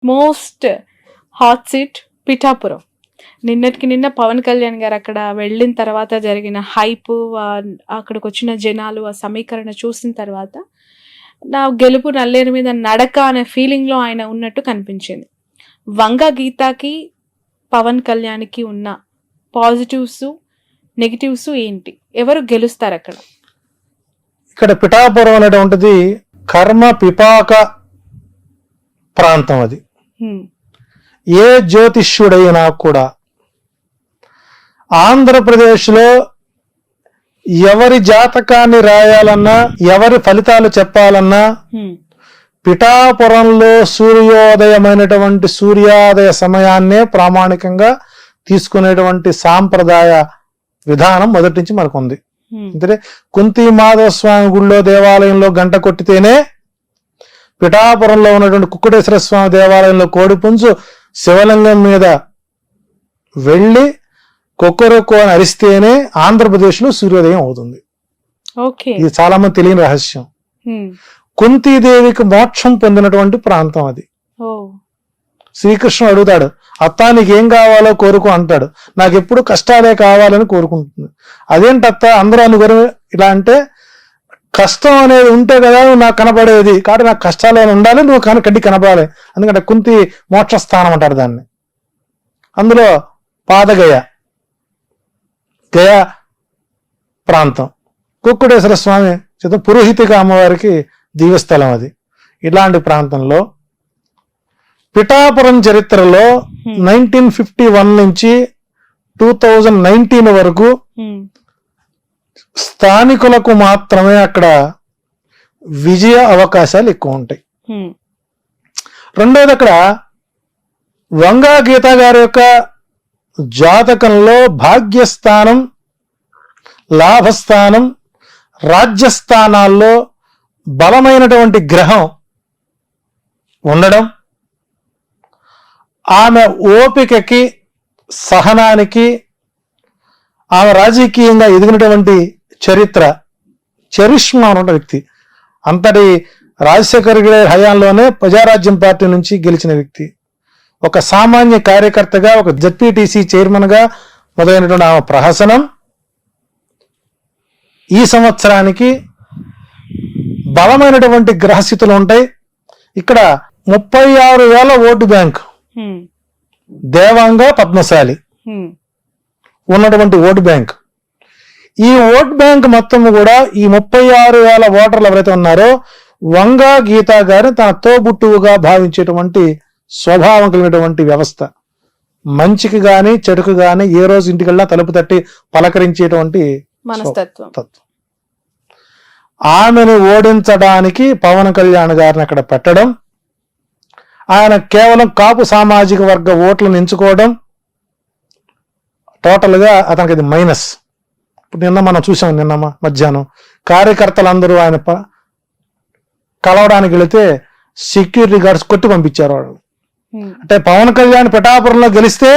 Most hot seat Pithapuram. నిన్నటికి నిన్న పవన్ కళ్యాణ్ గారు అక్కడ వెళ్ళిన తర్వాత జరిగిన హైప్, అక్కడికి వచ్చిన జనాలు, ఆ సమీకరణ చూసిన తర్వాత నా గెలుపు నల్లేరు మీద నడక అనే ఫీలింగ్లో ఆయన ఉన్నట్టు కనిపించింది. వంగ గీతాకి పవన్ కళ్యాణ్కి ఉన్న పాజిటివ్స్ నెగిటివ్స్ ఏంటి? ఎవరు గెలుస్తారు అక్కడ? ఇక్కడ పిఠాపురం అనేటువంటిది కర్మ పిపాక ప్రాంతం. అది ఏ జ్యోతిష్యుడైనా కూడా ఆంధ్రప్రదేశ్లో ఎవరి జాతకాన్ని రాయాలన్నా, ఎవరి ఫలితాలు చెప్పాలన్నా పిఠాపురంలో సూర్యోదయమైనటువంటి సూర్యోదయ సమయాన్నే ప్రామాణికంగా తీసుకునేటువంటి సాంప్రదాయ విధానం మొదటి నుంచి మనకు ఉంది. అంటే కుంతి మాధవ స్వామి గుళ్ళో దేవాలయంలో గంట కొట్టితేనే పిఠాపురంలో ఉన్నటువంటి కుక్కుటేశ్వర స్వామి దేవాలయంలో కోడిపుంజు శివలింగం మీద వెళ్ళి కొక్కరొక్కు అని అరిస్తేనే ఆంధ్రప్రదేశ్లో సూర్యోదయం అవుతుంది. ఇది చాలా మంది తెలియని రహస్యం. కుంతీదేవికి మోక్షం పొందినటువంటి ప్రాంతం అది. శ్రీకృష్ణుడు అడుగుతాడు, అత్త నీకేం కావాలో కోరుకో అంటాడు. నాకు ఎప్పుడు కష్టాలే కావాలని కోరుకుంటుంది. అదేంటత్త అందరూ అనుకోరు ఇలా అంటే, కష్టం అనేది ఉంటే కదా నాకు కనపడేది, కాబట్టి నాకు కష్టాలు ఉండాలి, నువ్వు కడ్డి కనపడాలి. ఎందుకంటే కుంతి మోక్షస్థానం అంటారు దాన్ని. అందులో పాదగయ, గయ ప్రాంతం, కుక్కుటేశ్వర స్వామి చేత పురోహితిక అమ్మవారికి దివ్యస్థలం అది. ఇలాంటి ప్రాంతంలో పిఠాపురం చరిత్రలో 1951 నుంచి 2019 వరకు స్థానికులకు మాత్రమే అక్కడ విజయ అవకాశాలు ఎక్కువ ఉంటాయి. రెండోది, అక్కడ వంగా గీత గారి యొక్క జాతకంలో భాగ్యస్థానం, లాభస్థానం, రాజ్యస్థానాల్లో బలమైనటువంటి గ్రహం ఉండడం, ఆమె ఓపికకి, సహనానికి, ఆమె రాజకీయంగా ఎదిగినటువంటి చరిత్ర, చరిష్మా ఉన్న వ్యక్తి. అంతటి రాజశేఖర్ గారి హయాంలోనే ప్రజారాజ్యం పార్టీ నుంచి గెలిచిన వ్యక్తి. ఒక సామాన్య కార్యకర్తగా, ఒక జెడ్పీటీసీ చైర్మన్ గా మొదలైనటువంటి ఆమె ప్రహసనం ఈ సంవత్సరానికి బలమైనటువంటి గ్రహస్థితులు ఉంటాయి. ఇక్కడ 36,000 ఓటు బ్యాంక్, దేవాంగ పద్మశాలి ఉన్నటువంటి ఓటు బ్యాంక్. ఈ ఓట్ బ్యాంక్ మొత్తం కూడా ఈ 36,000 ఓటర్లు ఎవరైతే ఉన్నారో వంగా గీతా గారిని తన తోబుట్టువుగా భావించేటువంటి స్వభావం కలిగినటువంటి వ్యవస్థ. మంచికి గాని చెడుకు గాని ఏ రోజు ఇంటికెళ్ళినా తలుపు తట్టి పలకరించేటువంటి తత్వం. ఆమెను ఓడించడానికి పవన్ కళ్యాణ్ గారిని అక్కడ పెట్టడం, ఆయన కేవలం కాపు సామాజిక వర్గ ఓట్లను ఎంచుకోవడం, టోటల్ గా అతనికి ఇది మైనస్. ఇప్పుడు నిన్న మనం చూసాం, నిన్న మధ్యాహ్నం కార్యకర్తలందరూ ఆయన కలవడానికి వెళితే సెక్యూరిటీ గార్డ్స్ కొట్టి పంపించారు వాళ్ళు. అంటే పవన్ కళ్యాణ్ పిఠాపురంలో గెలిస్తే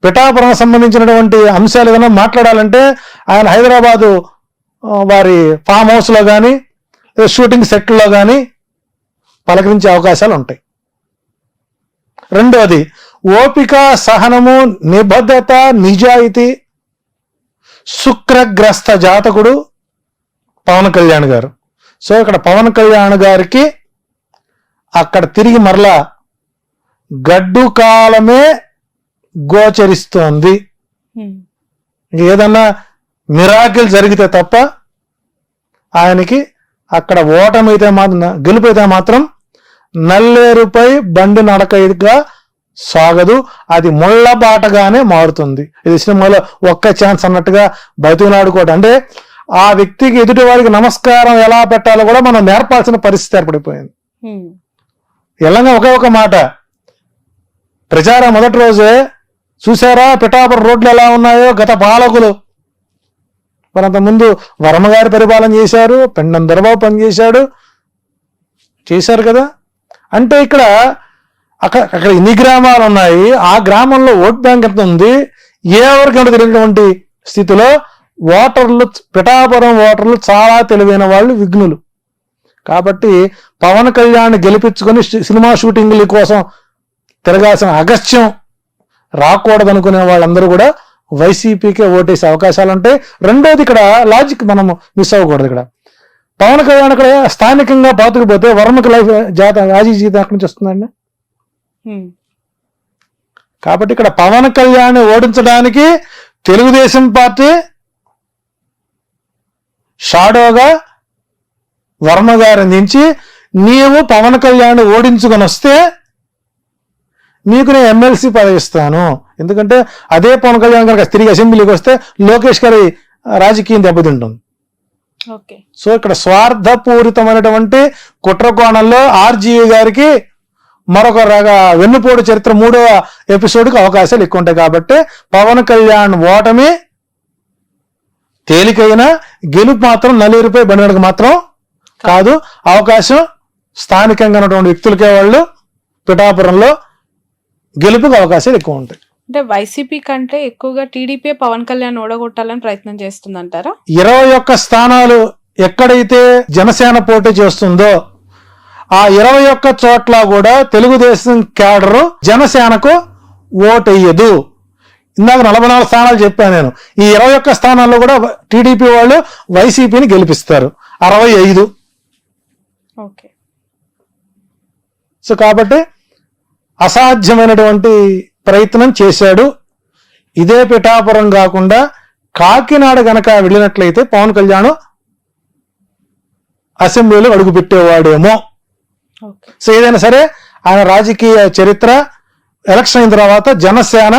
పిఠాపురం సంబంధించినటువంటి అంశాలు ఏదైనా మాట్లాడాలంటే ఆయన హైదరాబాదు వారి ఫామ్ హౌస్ లో కానీ షూటింగ్ సెట్లో కానీ పలకరించే అవకాశాలు ఉంటాయి. రెండోది, ఓపిక, సహనము, నిబద్ధత, నిజాయితీ, శుక్రగ్రస్త జాతకుడు పవన్ కళ్యాణ్ గారు. సో ఇక్కడ పవన్ కళ్యాణ్ గారికి అక్కడ తిరిగి మరలా గడ్డు కాలమే గోచరిస్తోంది. ఏదన్నా మిరాకిల్ జరిగితే తప్ప ఆయనకి అక్కడ ఓటమైతే మాత్రం, గెలుపైతే మాత్రం నల్లేరుపై బండి నడకగా సాగదు, అది ముళ్ళబాటగానే మారుతుంది. ఇది సినిమాలో ఒక్క ఛాన్స్ అన్నట్టుగా బతిలాడుకోవడం. అంటే ఆ వ్యక్తికి, ఎదుటి వారికి నమస్కారం ఎలా పెట్టాలో కూడా మనం నేర్పాల్సిన పరిస్థితి ఏర్పడిపోయింది. ఎలాగా ఒకే ఒక మాట, ప్రచారం మొదటి రోజే చూసారా పిఠాపురం రోడ్లు ఎలా ఉన్నాయో, గత పాలకులు మరంత ముందు వర్మగారి పరిపాలన చేశారు, పెండం దొరబాబు పనిచేశాడు, చేశారు కదా. అంటే ఇక్కడ అక్కడ ఎన్ని గ్రామాలు ఉన్నాయి, ఆ గ్రామంలో ఓట్ బ్యాంక్ ఎంత ఉంది, ఎవరికంటే తెలియనటువంటి స్థితిలో ఓటర్లు, పిఠాపురం ఓటర్లు చాలా తెలివైన వాళ్ళు, విఘ్నులు. కాబట్టి పవన్ కళ్యాణ్ గెలిపించుకొని సినిమా షూటింగ్ల కోసం తిరగాల్సిన అగస్త్యం రాకూడదనుకునే వాళ్ళందరూ కూడా వైసీపీకే ఓటేసే అవకాశాలు ఉంటాయి. రెండోది ఇక్కడ లాజిక్ మనం మిస్ అవ్వకూడదు. ఇక్కడ పవన్ కళ్యాణ్ ఇక్కడ స్థానికంగా పాతుకుపోతే వర్మకి లైఫ్ రాజీ జీతం ఎక్కడి నుంచి వస్తుందండి? కాబట్టి ఇక్కడ పవన్ కళ్యాణ్ ఓడించడానికి తెలుగుదేశం పార్టీ షాడోగా వర్మ గారి నుంచి నీవు పవన్ కళ్యాణ్ ఓడించుకొని వస్తే మీకు నేను ఎమ్మెల్సీ పదవి ఇస్తాను. ఎందుకంటే అదే పవన్ కళ్యాణ్ కనుక తిరిగి అసెంబ్లీకి వస్తే లోకేష్ గారి రాజకీయం దెబ్బతింటుంది. సో ఇక్కడ స్వార్థపూరితమైనటువంటి కుట్రకోణంలో ఆర్జీవి గారికి మరొక వెన్నుపోటు చరిత్ర 3వ ఎపిసోడ్కి అవకాశాలు ఎక్కువ ఉంటాయి. కాబట్టి పవన్ కళ్యాణ్ ఓటమి తేలికైన, గెలుపు మాత్రం నలుగురిపై బండికి మాత్రం కాదు. అవకాశం స్థానికంగా ఉన్నటువంటి వ్యక్తులకే వాళ్ళు పిఠాపురంలో గెలుపుకి అవకాశాలు ఎక్కువ ఉంటాయి. అంటే వైసీపీ కంటే ఎక్కువగా టీడీపీ పవన్ కళ్యాణ్ ఓడగొట్టాలని ప్రయత్నం చేస్తుందంటారా? 21 స్థానాలు ఎక్కడైతే జనసేన పోటీ చేస్తుందో ఆ 21 చోట్ల కూడా తెలుగుదేశం క్యాడరు జనసేనకు ఓటెయ్యదు. ఇందాక 44 స్థానాలు చెప్పాను నేను. ఈ 21 స్థానాల్లో కూడా టీడీపీ వాళ్ళు వైసీపీని గెలిపిస్తారు 65. సో కాబట్టి అసాధ్యమైనటువంటి ప్రయత్నం చేశాడు. ఇదే పిఠాపురం కాకుండా కాకినాడ గనక వెళ్ళినట్లయితే పవన్ కళ్యాణ్ అసెంబ్లీలో అడుగుపెట్టేవాడేమో. సో ఏదైనా సరే ఆయన రాజకీయ చరిత్ర ఎలక్షన్ అయిన తర్వాత జనసేన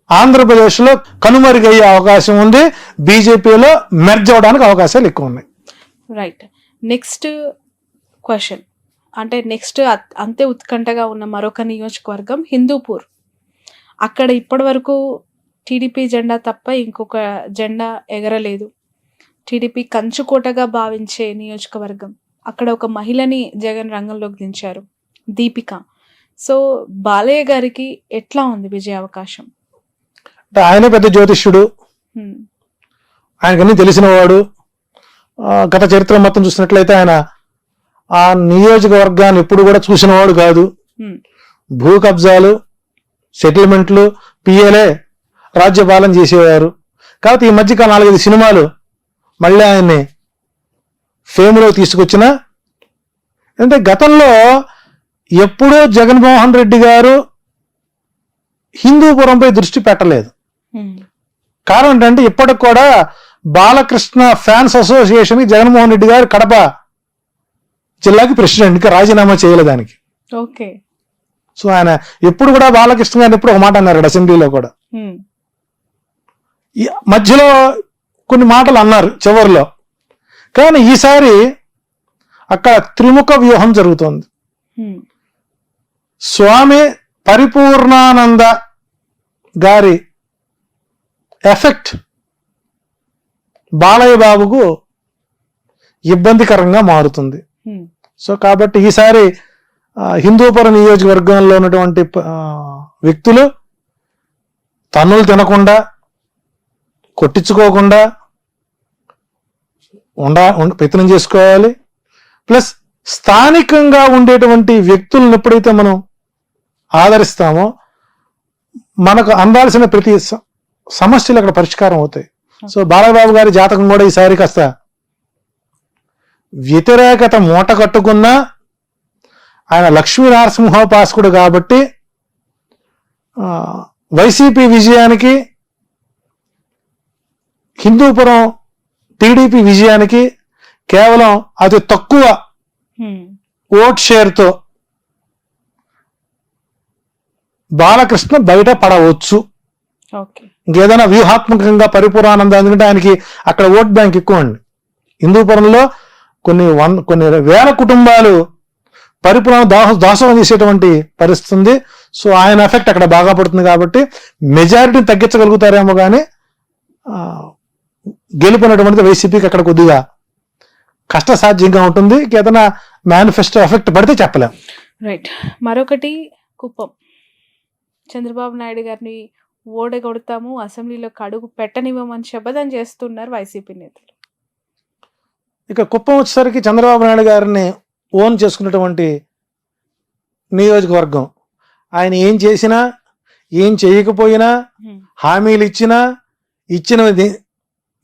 ఆంధ్రప్రదేశ్లో కనుమరుగయ్యే అవకాశం ఉంది. బీజేపీలో మెర్జ్ అవడానికి అవకాశాలు ఎక్కువ ఉన్నాయి. రైట్. నెక్స్ట్ క్వశ్చన్, అంటే నెక్స్ట్ అంతే ఉత్కంఠగా ఉన్న మరొక నియోజకవర్గం హిందూపూర్. అక్కడ ఇప్పటి వరకు టీడీపీ జెండా తప్ప ఇంకొక జెండా ఎగరలేదు. టీడీపీ కంచుకోటగా భావించే నియోజకవర్గం. అక్కడ ఒక మహిళని జగన్ రంగంలోకి దించారు, దీపిక. సో బాలయ్య గారికి ఎట్లా ఉంది విజయ అవకాశం? ఆయన పెద్ద జ్యోతిష్యుడు, ఆయనకన్నీ తెలిసినవాడు. గత చరిత్ర మొత్తం చూసినట్లయితే ఆయన ఆ నియోజకవర్గాన్ని ఎప్పుడు కూడా చూసినవాడు కాదు. భూ కబ్జాలు, సెటిల్మెంట్లు, పిఏలే రాజ్యపాలన చేసేవారు. కాబట్టి ఈ మధ్యకాలం 4-5 సినిమాలు మళ్ళీ ఆయన్ని ఫేమ్లో తీసుకొచ్చిన. అంటే గతంలో ఎప్పుడూ జగన్మోహన్ రెడ్డి గారు హిందూపురంపై దృష్టి పెట్టలేదు. కారణం ఏంటంటే ఇప్పటికి కూడా బాలకృష్ణ ఫ్యాన్స్ అసోసియేషన్ జగన్మోహన్ రెడ్డి గారు కడప జిల్లాకి ప్రెసిడెంట్కి రాజీనామా చేయలేదానికి. సో ఆయన ఎప్పుడు కూడా బాలకృష్ణ గారిని ఎప్పుడు ఒక మాట అన్నారు అసెంబ్లీలో కూడా. మధ్యలో కొన్ని మాటలు అన్నారు చివరిలో. కానీ ఈసారి అక్కడ త్రిముఖ వ్యూహం జరుగుతోంది. స్వామి పరిపూర్ణానంద గారి ఎఫెక్ట్ బాలయ్య బాబుకు ఇబ్బందికరంగా మారుతుంది. సో కాబట్టి ఈసారి హిందూపురం నియోజకవర్గంలో ఉన్నటువంటి వ్యక్తులు తన్నులు తినకుండా, కొట్టించుకోకుండా ప్రయత్నం చేసుకోవాలి. ప్లస్ స్థానికంగా ఉండేటువంటి వ్యక్తులను ఎప్పుడైతే మనం ఆదరిస్తామో మనకు అందాల్సిన ప్రతి సమస్యలు అక్కడ పరిష్కారం అవుతాయి. సో బాలబాబు గారి జాతకం కూడా ఈసారి కాస్త వ్యతిరేకత మూట కట్టుకున్నా ఆయన లక్ష్మీ నరసింహోపాసకుడు కాబట్టి వైసీపీ విజయానికి, హిందూపురం టీడీపీ విజయానికి కేవలం అతి తక్కువ ఓట్ షేర్తో బాలకృష్ణ బయట పడవచ్చు. ఇంకేదైనా వ్యూహాత్మకంగా పరిపూర్ణానంద, ఎందుకంటే ఆయనకి అక్కడ ఓట్ బ్యాంక్ ఎక్కువ అండి. హిందూపురంలో కొన్ని వేల కుటుంబాలు పరిపూర్ణ దాసోహం చేసేటువంటి పరిస్థితి ఉంది. సో ఆయన ఎఫెక్ట్ అక్కడ బాగా పడుతుంది కాబట్టి మెజారిటీని తగ్గించగలుగుతారేమో కానీ గెలుపునటువంటిది వైసీపీకి అక్కడ కొద్దిగా కష్టసాధ్యంగా ఉంటుంది. ఏదైనా మేనిఫెస్టో ఎఫెక్ట్ పడితే చెప్పలేం. రైట్. మరొకటి కుప్పం. చంద్రబాబు నాయుడు గారిని ఓడగొడతాము, అసెంబ్లీలో అడుగు పెట్టనివ్వమని శపథం చేస్తున్నారు వైసీపీ నేతలు. ఇక కుప్పం వచ్చేసరికి చంద్రబాబు నాయుడు గారిని ఓన్ చేసుకున్నటువంటి నియోజకవర్గం. ఆయన ఏం చేసినా ఏం చేయకపోయినా, హామీలు ఇచ్చినది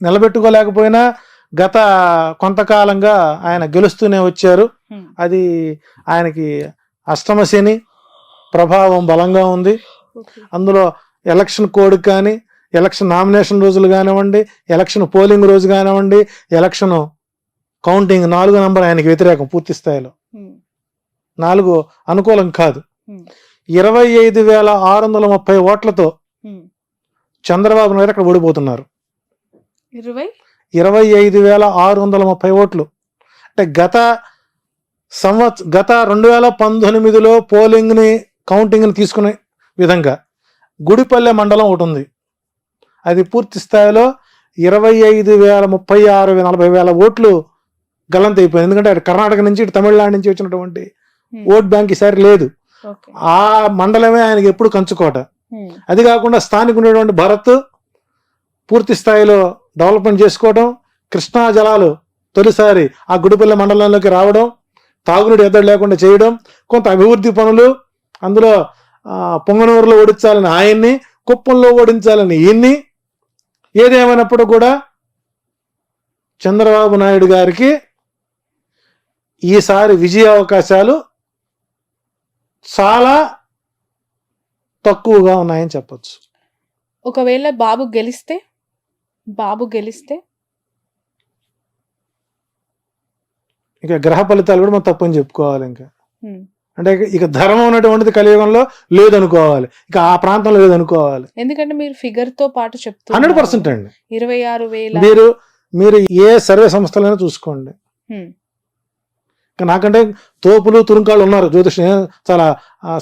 నిలబెట్టుకోలేకపోయినా గత కొంతకాలంగా ఆయన గెలుస్తూనే వచ్చారు. అది ఆయనకి అష్టమ శని ప్రభావం బలంగా ఉంది. అందులో ఎలక్షన్ కోడ్ కానీ, ఎలక్షన్ నామినేషన్ రోజులు కానివ్వండి, ఎలక్షన్ పోలింగ్ రోజు కానివ్వండి, ఎలక్షన్ కౌంటింగ్ 4 నంబర్ ఆయనకి వ్యతిరేకం పూర్తి స్థాయిలో. 4 అనుకూలం కాదు. 25,630 ఓట్లతో చంద్రబాబు నాయుడు అక్కడ ఓడిపోతున్నారు. 25,630 ఓట్లు అంటే గత 2019లో పోలింగ్ని కౌంటింగ్ని తీసుకునే విధంగా గుడిపల్లె మండలం ఒకటి ఉంది. అది పూర్తి స్థాయిలో 25,000, 36,000, 40,000 ఓట్లు గల్లంత అయిపోయింది. ఎందుకంటే అటు కర్ణాటక నుంచి ఇటు తమిళనాడు నుంచి వచ్చినటువంటి ఓట్ బ్యాంక్ ఈసారి లేదు. ఆ మండలమే ఆయనకి ఎప్పుడు కంచుకోట. అది కాకుండా స్థానిక ఉండేటువంటి భరత్ పూర్తి స్థాయిలో డెవలప్మెంట్ చేసుకోవడం, కృష్ణా జలాలు తొలిసారి ఆ గుడిపల్లె మండలంలోకి రావడం, తాగునీటి ఎద్దడి లేకుండా చేయడం, కొంత అభివృద్ధి పనులు, అందులో పొంగనూరులో ఓడించాలని ఆయన్ని, కుప్పంలో ఓడించాలని ఈయన్ని. ఏదేమైనప్పుడు కూడా చంద్రబాబు నాయుడు గారికి ఈసారి విజయ అవకాశాలు చాలా తక్కువగా ఉన్నాయని చెప్పొచ్చు. ఒకవేళ బాబు గెలిస్తే ఇక గ్రహ ఫలితాలు కూడా మనం తప్పని చెప్పుకోవాలి. ఇంకా అంటే ఇక ధర్మం ఉన్నటువంటిది కలియుగంలో లేదనుకోవాలి, ఇక ఆ ప్రాంతంలో లేదనుకోవాలి. ఎందుకంటే మీరు ఫిగర్ తో పాటు చెప్తున్నారు 100% అండి. 26,000 మీరు ఏ సర్వే సంస్థలైనా చూసుకోండి. నాకంటే తోపులు తురుంకాళ్ళు ఉన్నారు జ్యోతిష్యం, చాలా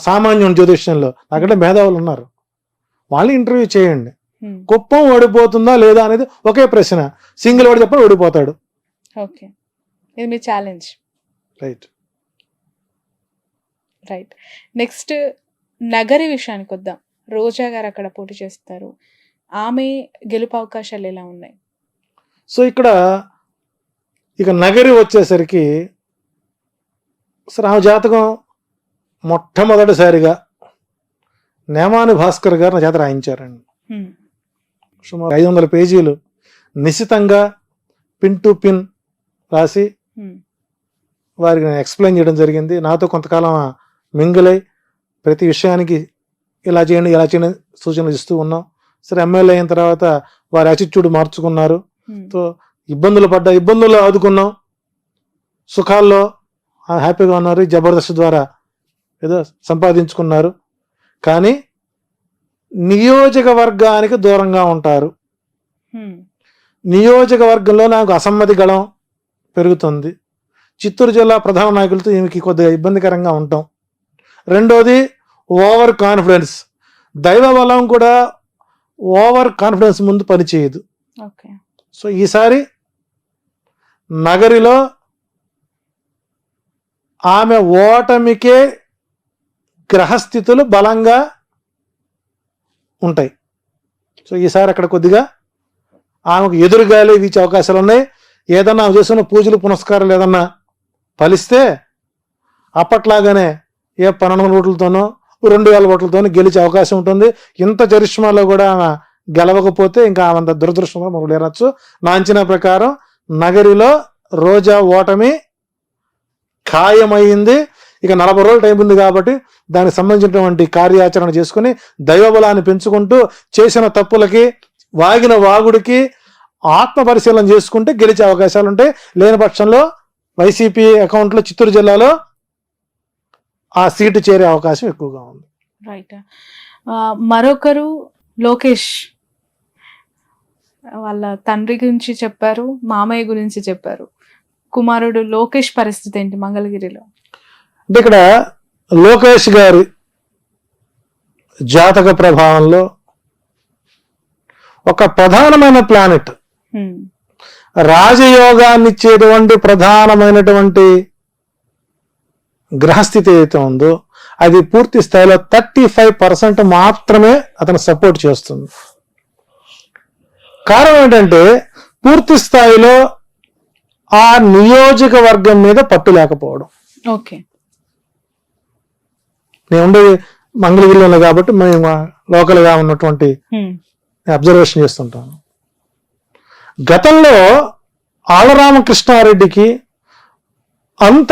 సామాన్యం జ్యోతిష్యంలో. నాకంటే మేధావులు ఉన్నారు, వాళ్ళు ఇంటర్వ్యూ చేయండి. కుప్పం ఓడిపోతుందా లేదా అనేది ఒకే ప్రశ్న. సింగిల్ వాడు చెప్పి ఓడిపోతాడు. ఓకే, ఇది మీ ఛాలెంజ్. రైట్. నెక్స్ట్ నగరి విషయానికి వద్దాం. రోజా గారు అక్కడ పోటీ చేస్తారు. ఆమె గెలుపు అవకాశాలు ఎలా ఉన్నాయి? సో ఇక్కడ ఇక నగరి వచ్చేసరికి ఆమె జాతకం మొట్టమొదటిసారిగా నేమాని భాస్కర్ గారు నా చేత రాయించారండి. సుమారు 500 పేజీలు నిశితంగా పిన్ టు పిన్ రాసి వారికి నేను ఎక్స్ప్లెయిన్ చేయడం జరిగింది. నాతో కొంతకాలం మింగిలై ప్రతి విషయానికి ఇలా చేయండి ఇలా చేయండి సూచనలు ఇస్తూ ఉన్నాం. సరే, ఎమ్మెల్యే అయిన తర్వాత వారి యాటిట్యూడ్ మార్చుకున్నారు. సో ఇబ్బందుల్లో ఆదుకున్నాం, సుఖాల్లో హ్యాపీగా ఉన్నారు. జబర్దస్త్ ద్వారా ఏదో సంపాదించుకున్నారు. కానీ నియోజకవర్గానికి దూరంగా ఉంటారు. నియోజకవర్గంలో నాకు అసమ్మతి గళం పెరుగుతుంది. చిత్తూరు జిల్లా ప్రధాన నాయకులతో ఈమెకి కొద్దిగా ఇబ్బందికరంగా ఉంటాం. రెండోది ఓవర్ కాన్ఫిడెన్స్. దైవ బలం కూడా ఓవర్ కాన్ఫిడెన్స్ ముందు పనిచేయదు. సో ఈసారి నగరిలో ఆమె ఓటమికే గ్రహస్థితులు బలంగా ఉంటాయి. సో ఈసారి అక్కడ కొద్దిగా ఆమెకు ఎదురుగాలి వీచే అవకాశాలు ఉన్నాయి. ఏదన్నా చేసిన పూజలు పునస్కారాలు ఏదన్నా ఫలిస్తే అప్పట్లాగానే 1200 ఓట్లతోనో 2000 ఓట్లతోనో గెలిచే అవకాశం ఉంటుంది. ఇంత చరిష్మాలో కూడా ఆమె గెలవకపోతే ఇంకా ఆమె దురదృష్టంగా మనం లేరచ్చు. నా అంచనా ప్రకారం నగరిలో రోజా ఓటమి ఖాయమైంది. ఇక 40 రోజులు టైం ఉంది కాబట్టి దానికి సంబంధించినటువంటి కార్యాచరణ చేసుకుని దైవబలాన్ని పెంచుకుంటూ చేసిన తప్పులకి వాగిన వాగుడికి ఆత్మ పరిశీలన చేసుకుంటే గెలిచే అవకాశాలు ఉంటాయి. లేని పక్షంలో వైసీపీ అకౌంట్లో చిత్తూరు జిల్లాలో ఆ సీటు చేరే అవకాశం ఎక్కువగా ఉంది. రైట్. మరొకరు లోకేష్, వాళ్ళ తండ్రి గురించి చెప్పారు, మామయ్య గురించి చెప్పారు. కుమారుడు లోకేష్ పరిస్థితి ఏంటి మంగళగిరిలో? అంటే ఇక్కడ లోకేష్ గారి జాతక ప్రభావంలో ఒక ప్రధానమైన ప్లానెట్, రాజయోగాన్ని ఇచ్చేటువంటి ప్రధానమైనటువంటి గ్రహస్థితి ఏదైతే ఉందో అది పూర్తి స్థాయిలో 35% మాత్రమే అతను సపోర్ట్ చేస్తుంది. కారణం ఏంటంటే పూర్తి స్థాయిలో ఆ నియోజకవర్గం మీద పట్టు లేకపోవడం. ఓకే. నేను ఉండేది మంగళగిరిలో కాబట్టి మేము లోకల్గా ఉన్నటువంటి అబ్జర్వేషన్ చేస్తుంటాను. గతంలో ఆళ్లరామకృష్ణారెడ్డికి అంత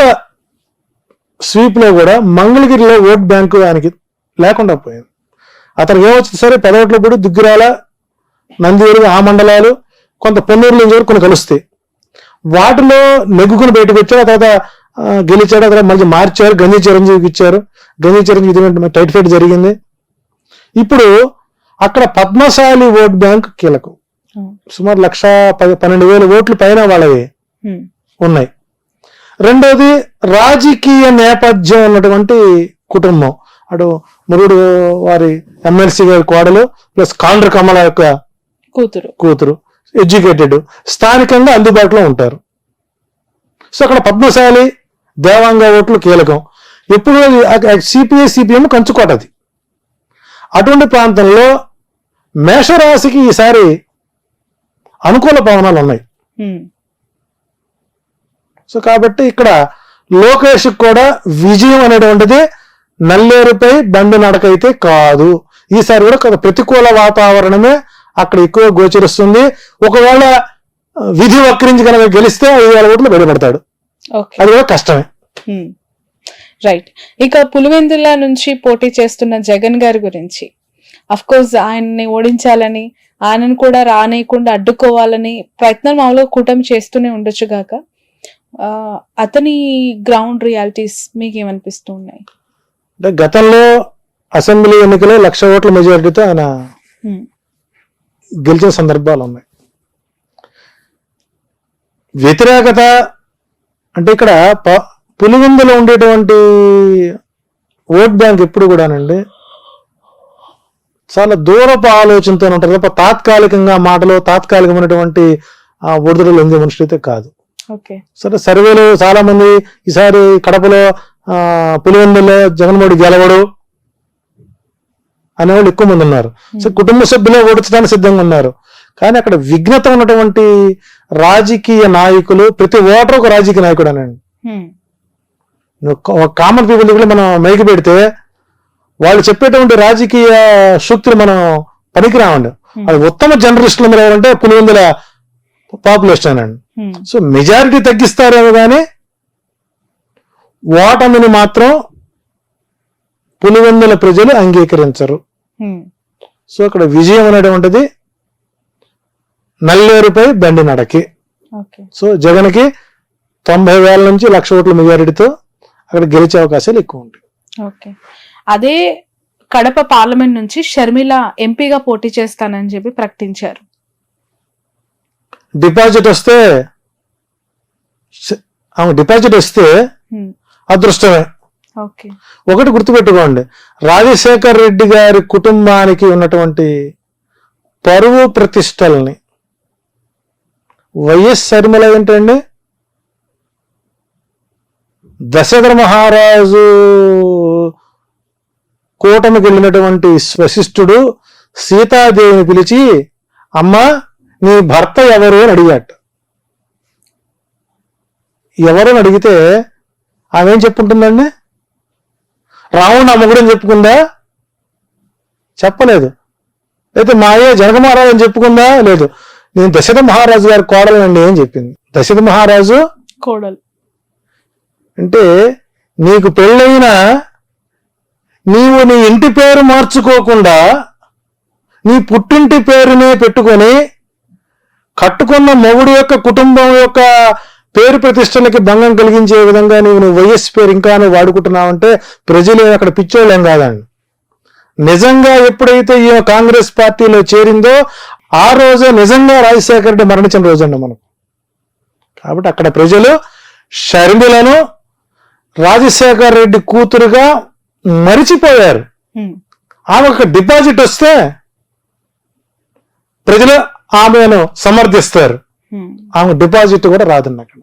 స్వీప్లో కూడా మంగళగిరిలో ఓట్ బ్యాంకు ఆయనకి లేకుండా పోయింది. అతనికి ఏమొచ్చింది సరే పెదవట్లో కూడా దుగ్గిరాల, నందివెలుగు ఆ మండలాలు, కొంత పొన్నూరు నుంచి వరకు కొన్ని కలుస్తాయి. వాటిలో నెగ్గుకుని బయటకు వచ్చారు. ఆ తర్వాత గెలిచాడు. ఆ తర్వాత మళ్ళీ మార్చారు, గంజి చిరంజీవికి ఇచ్చారు. గంజి చిరంజీవి టైట్ ఫైట్ జరిగింది. ఇప్పుడు అక్కడ పద్మశాలి ఓట్ బ్యాంక్ కీలకం. సుమారు 1,12,000 ఓట్లు పైన వాళ్ళవి ఉన్నాయి. రెండోది రాజకీయ నేపథ్యం ఉన్నటువంటి కుటుంబం. అటు మురుడు వారి ఎమ్మెల్సీ గారి కోడలు ప్లస్ కాండ్ర కమల యొక్క కూతురు ఎడ్యుకేటెడ్, స్థానికంగా అందుబాటులో ఉంటారు. సో అక్కడ పద్మశాలి దేవాంగ ఓట్లు కీలకం. ఎప్పుడు సిపిఐ సిపిఎం కంచుకోటది. అటువంటి ప్రాంతంలో మేషరాశికి ఈసారి అనుకూల పవనాలు ఉన్నాయి. సో కాబట్టి ఇక్కడ లోకేష్ కూడా విజయం అనేటువంటిది నల్లేరుపై బండి నడకైతే కాదు. ఈసారి కూడా కొంత ప్రతికూల వాతావరణమే అక్కడ ఎక్కువ గోచరిస్తుంది. ఒకవేళ విధి వక్రించి కనుక గెలిస్తే 5,000 ఓట్లు బయటపడతాడు. అది కూడా కష్టమే. రైట్. ఇక పులివెందుల నుంచి పోటీ చేస్తున్న జగన్ గారి గురించి, అఫ్ కోర్స్ ఆయన్ని ఓడించాలని, ఆయనను కూడా రానేయకుండా అడ్డుకోవాలని ప్రయత్నం మామూలుగా కూటమి చేస్తూనే ఉండొచ్చు గాక, అతని గ్రౌండ్ రియాలిటీస్ మీకేమనిపిస్తూ ఉన్నాయి? అంటే గతంలో అసెంబ్లీ ఎన్నికలో 1,00,000 ఓట్ల మెజారిటీతో ఆయన గెలిచిన సందర్భాలు ఉన్నాయి. వ్యతిరేకత అంటే ఇక్కడ పులివెందులో ఉండేటువంటి ఓట్ బ్యాంక్ ఎప్పుడు కూడానండి చాలా దూరపు ఆలోచనతో ఉంటారు తప్ప తాత్కాలికంగా మాటలో తాత్కాలికమైనటువంటి ఒడిదుడులు లొంగే మనుషులు అయితే కాదు. సరే, సర్వేలు చాలా మంది ఈసారి కడపలో పులివెందులో జగన్మోహన్ గెలవడు అనేవాళ్ళు ఎక్కువ మంది ఉన్నారు. సో కుటుంబ సభ్యులే ఓడించడానికి సిద్ధంగా ఉన్నారు. కానీ అక్కడ విఘ్నత ఉన్నటువంటి రాజకీయ నాయకులు, ప్రతి ఓటర్ ఒక రాజకీయ నాయకుడు అనండి. కామన్ పీపుల్ కూడా మనం మైకి పెడితే వాళ్ళు చెప్పేటువంటి రాజకీయ సూక్తులు మనం పనికిరామండి. అది ఉత్తమ జర్నలిస్టులు మీరు ఎవరంటే పులివెందుల పాపులేషన్ అనండి. సో మెజారిటీ తగ్గిస్తారేమో కానీ ఓటమిని మాత్రం పులివెందుల ప్రజలు అంగీకరించరు. సో అక్కడ విజయం అనేటువంటిది నల్లేరుపై బండి నడకి. సో జగన్కి 90,000 నుంచి 1,00,000 ఓట్ల మెజారిటీతో అక్కడ గెలిచే అవకాశాలు ఎక్కువ ఉంటాయి. ఓకే. అదే కడప పార్లమెంట్ నుంచి షర్మిల ఎంపీగా పోటీ చేస్తానని చెప్పి ప్రకటించారు. డిపాజిట్ వస్తే అదృష్టమే. ఒకటి గుర్తుపెట్టుకోండి, రాజశేఖర్ రెడ్డి గారి కుటుంబానికి ఉన్నటువంటి పరువు ప్రతిష్టల్ని వైఎస్ షర్మిల ఏంటండి, దశరథ మహారాజు కూటమికి వెళ్ళినటువంటి వశిష్ఠుడు సీతాదేవిని పిలిచి అమ్మా నీ భర్త ఎవరు అని అడిగాట. ఎవరు అని అడిగితే ఆమె ఏం చెప్పుకుంటుందండి? రావణుడు నా మొగుడని చెప్పుకుందా? చెప్పలేదు. అయితే మాయే జనక మహారాజు అని చెప్పుకుందా? లేదు. నేను దశరథ మహారాజు గారి కోడలండి అని చెప్పింది. దశరథ మహారాజు కోడలు అంటే నీకు పెళ్ళైనా నీవు నీ ఇంటి పేరు మార్చుకోకుండా నీ పుట్టింటి పేరునే పెట్టుకొని కట్టుకున్న మొగుడు యొక్క కుటుంబం యొక్క పేరు ప్రతిష్టలకి భంగం కలిగించే విధంగా నువ్వు వైఎస్ పేరు ఇంకా నువ్వు వాడుకుంటున్నావంటే ప్రజలు అక్కడ పిచ్చోళ్ళేం కాదండి. నిజంగా ఎప్పుడైతే ఈ కాంగ్రెస్ పార్టీలో చేరిందో ఆ రోజే నిజంగా రాజశేఖర రెడ్డి మరణించిన రోజండి మనం. కాబట్టి అక్కడ ప్రజలు షర్మిలను రాజశేఖర రెడ్డి కూతురుగా మరిచిపోయారు. ఆమె ఒక డిపాజిట్ వస్తే ప్రజలు ఆమెను సమర్థిస్తారు. ఆమె డిపాజిట్ కూడా రాదండి అక్కడ.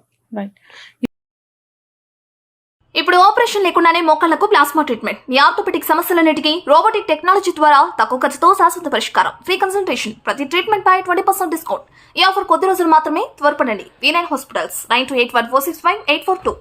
ఇప్పుడు ఆపరేషన్ లేకుండానే మోకాళ్లకు ప్లాస్మా ట్రీట్మెంట్, మీ ఆర్థోపెటిక్ సమస్యలన్నిటికీ రోబోటిక్ టెక్నాలజీ ద్వారా తక్కువ ఖర్చుతో శాశ్వత పరిష్కారం, ఫ్రీ కన్సల్టేషన్, ప్రతి ట్రీట్మెంట్ పై 20% డిస్కౌంట్. ఈ ఆఫర్ కొద్ది రోజులు మాత్రమే, త్వరపడండి. V9 hospitals 9281465842.